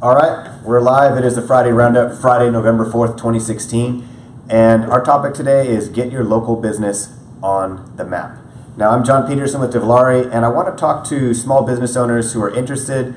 All right, we're live. It is the Friday Roundup, Friday, November 4th, 2016. And our topic today is get your local business on the map. Now, I'm John Peterson with DeVolare, and I want to talk to small business owners who are interested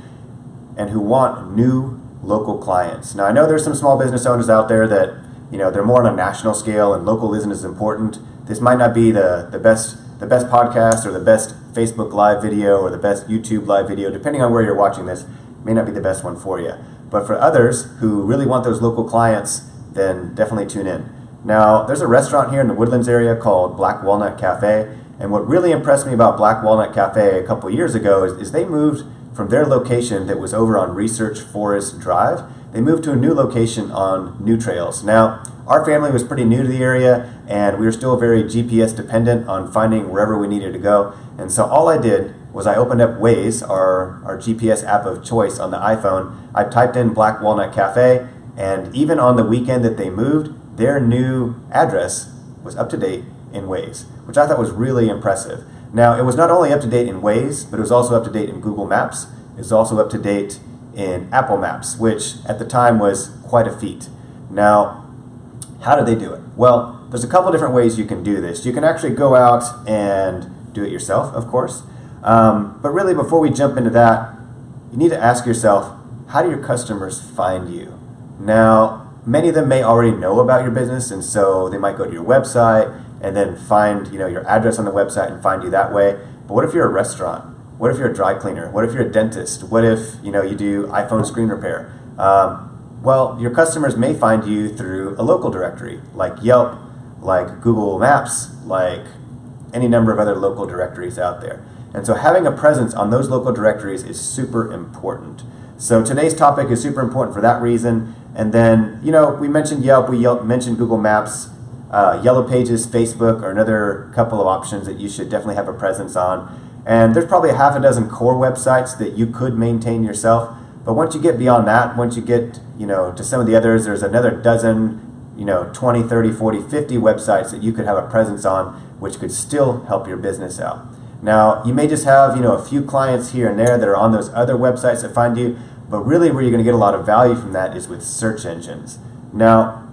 and who want new local clients. Now, I know there's some small business owners out there that, they're more on a national scale and local isn't as important. This might not be the best podcast or the best Facebook live video or the best YouTube live video, depending on where you're watching this. May not be the best one for you. But for others who really want those local clients, then definitely tune in. Now, there's a restaurant here in the Woodlands area called Black Walnut Cafe, and what really impressed me about Black Walnut Cafe a couple years ago is they moved from their location that was over on Research Forest Drive. They moved to a new location on New Trails. Now, our family was pretty new to the area, and we were still very GPS dependent on finding wherever we needed to go. And so all I did was I opened up Waze, our GPS app of choice on the iPhone. I typed in Black Walnut Cafe, and even on the weekend that they moved, their new address was up to date in Waze, which I thought was really impressive. Now, it was not only up to date in Waze, but it was also up to date in Google Maps. It was also up to date in Apple Maps, which at the time was quite a feat. Now, how did they do it? Well, there's a couple different ways you can do this. You can actually go out and do it yourself, of course. But really, before we jump into that, you need to ask yourself, how do your customers find you? Now, many of them may already know about your business, and so they might go to your website and then find your address on the website and find you that way. But what if you're a restaurant? What if you're a dry cleaner? What if you're a dentist? What if you do iPhone screen repair? Well, your customers may find you through a local directory like Yelp, like Google Maps, like any number of other local directories out there. And so having a presence on those local directories is super important. So today's topic is super important for that reason. And then, we mentioned Yelp, mentioned Google Maps, Yellow Pages, Facebook are another couple of options that you should definitely have a presence on. And there's probably a half a dozen core websites that you could maintain yourself. But once you get beyond that, once you get, to some of the others, there's another dozen, 20, 30, 40, 50 websites that you could have a presence on, which could still help your business out. Now, you may just have, a few clients here and there that are on those other websites that find you, but really where you're going to get a lot of value from that is with search engines. Now,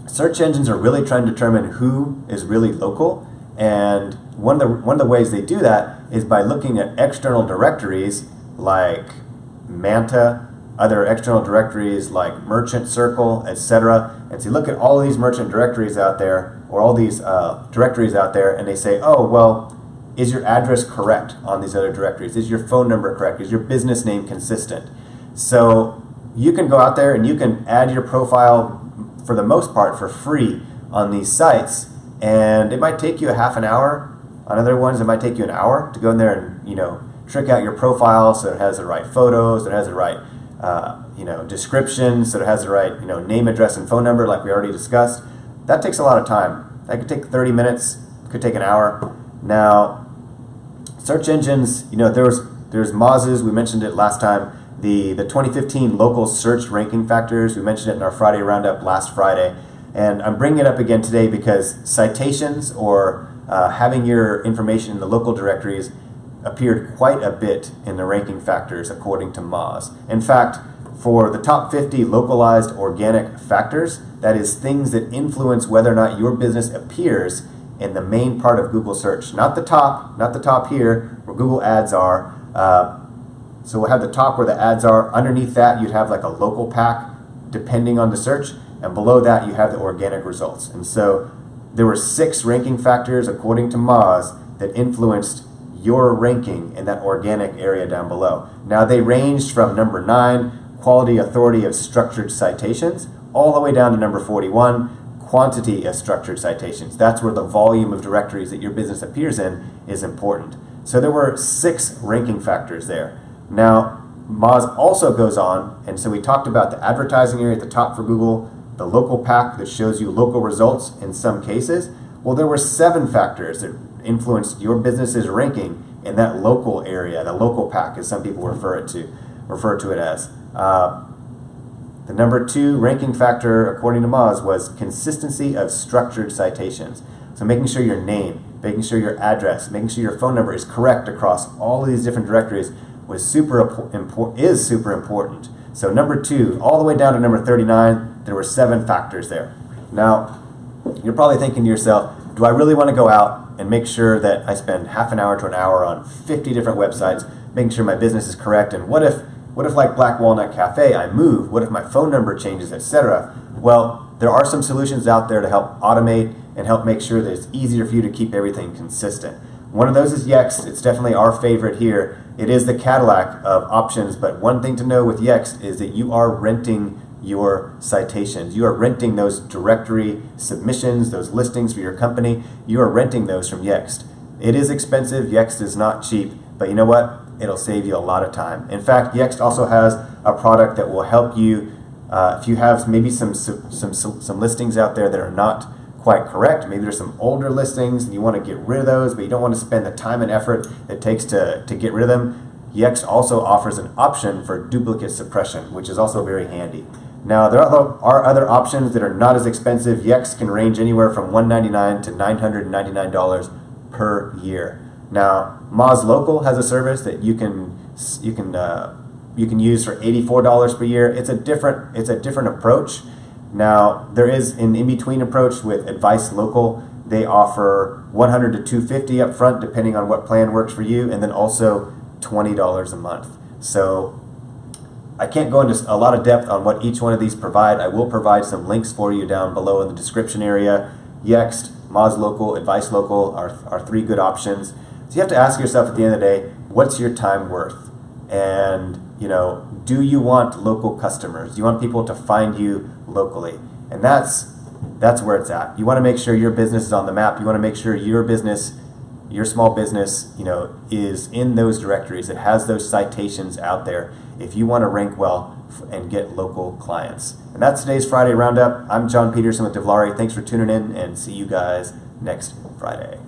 search engines are really trying to determine who is really local, and one of the ways they do that is by looking at external directories like Manta, other external directories like Merchant Circle, etc. And so you look at all these merchant directories out there, or all these directories out there, and they say, oh, well, is your address correct on these other directories? Is your phone number correct? Is your business name consistent? So you can go out there and you can add your profile for the most part for free on these sites, and it might take you a half an hour. On other ones, it might take you an hour to go in there and trick out your profile so it has the right photos, it has the right description, so it has the right name, address, and phone number, like we already discussed. That takes a lot of time. That could take 30 minutes, could take an hour. Now, search engines, there's Moz's, we mentioned it last time, the 2015 local search ranking factors. We mentioned it in our Friday Roundup last Friday, and I'm bringing it up again today because citations or having your information in the local directories appeared quite a bit in the ranking factors according to Moz. In fact, for the top 50 localized organic factors, that is things that influence whether or not your business appears in the main part of Google search. Not the top here where Google ads are. So we'll have the top where the ads are. Underneath that, you'd have like a local pack depending on the search, and below that you have the organic results. And so there were 6 ranking factors according to Moz that influenced your ranking in that organic area down below. Now, they ranged from number 9, quality authority of structured citations, all the way down to number 41, quantity of structured citations. That's where the volume of directories that your business appears in is important. So there were 6 ranking factors there. Now, Moz also goes on, and so we talked about the advertising area at the top for Google, the local pack that shows you local results in some cases. Well, there were 7 factors that influenced your business's ranking in that local area, the local pack, as some people refer to it as. The number 2 ranking factor, according to Moz, was consistency of structured citations. So making sure your name, making sure your address, making sure your phone number is correct across all of these different directories is super important. So number 2, all the way down to number 39, there were 7 factors there. Now, you're probably thinking to yourself, do I really want to go out and make sure that I spend half an hour to an hour on 50 different websites, making sure my business is correct? And what if like Black Walnut Cafe, I move? What if my phone number changes, etc.? Well, there are some solutions out there to help automate and help make sure that it's easier for you to keep everything consistent. One of those is Yext. It's definitely our favorite here. It is the Cadillac of options, but one thing to know with Yext is that you are renting your citations. You are renting those directory submissions, those listings for your company. You are renting those from Yext. It is expensive. Yext is not cheap, but you know what? It'll save you a lot of time. In fact, Yext also has a product that will help you if you have maybe some listings out there that are not quite correct. Maybe there's some older listings and you want to get rid of those, but you don't want to spend the time and effort it takes to get rid of them. Yext also offers an option for duplicate suppression, which is also very handy. Now, there are other options that are not as expensive. Yext can range anywhere from $199 to $999 per year. Now, Moz Local has a service that you can use for $84 per year. It's a different approach. Now, there is an in-between approach with Advice Local. They offer $100 to $250 up front, depending on what plan works for you, and then also $20 a month. So I can't go into a lot of depth on what each one of these provide. I will provide some links for you down below in the description area. Yext, Moz Local, Advice Local are 3 good options. So you have to ask yourself at the end of the day, what's your time worth? And do you want local customers? Do you want people to find you locally? And that's where it's at. You want to make sure your business is on the map. You want to make sure your business, your small business, is in those directories. It has those citations out there if you want to rank well and get local clients. And that's today's Friday Roundup. I'm John Peterson with DeVlari. Thanks for tuning in, and see you guys next Friday.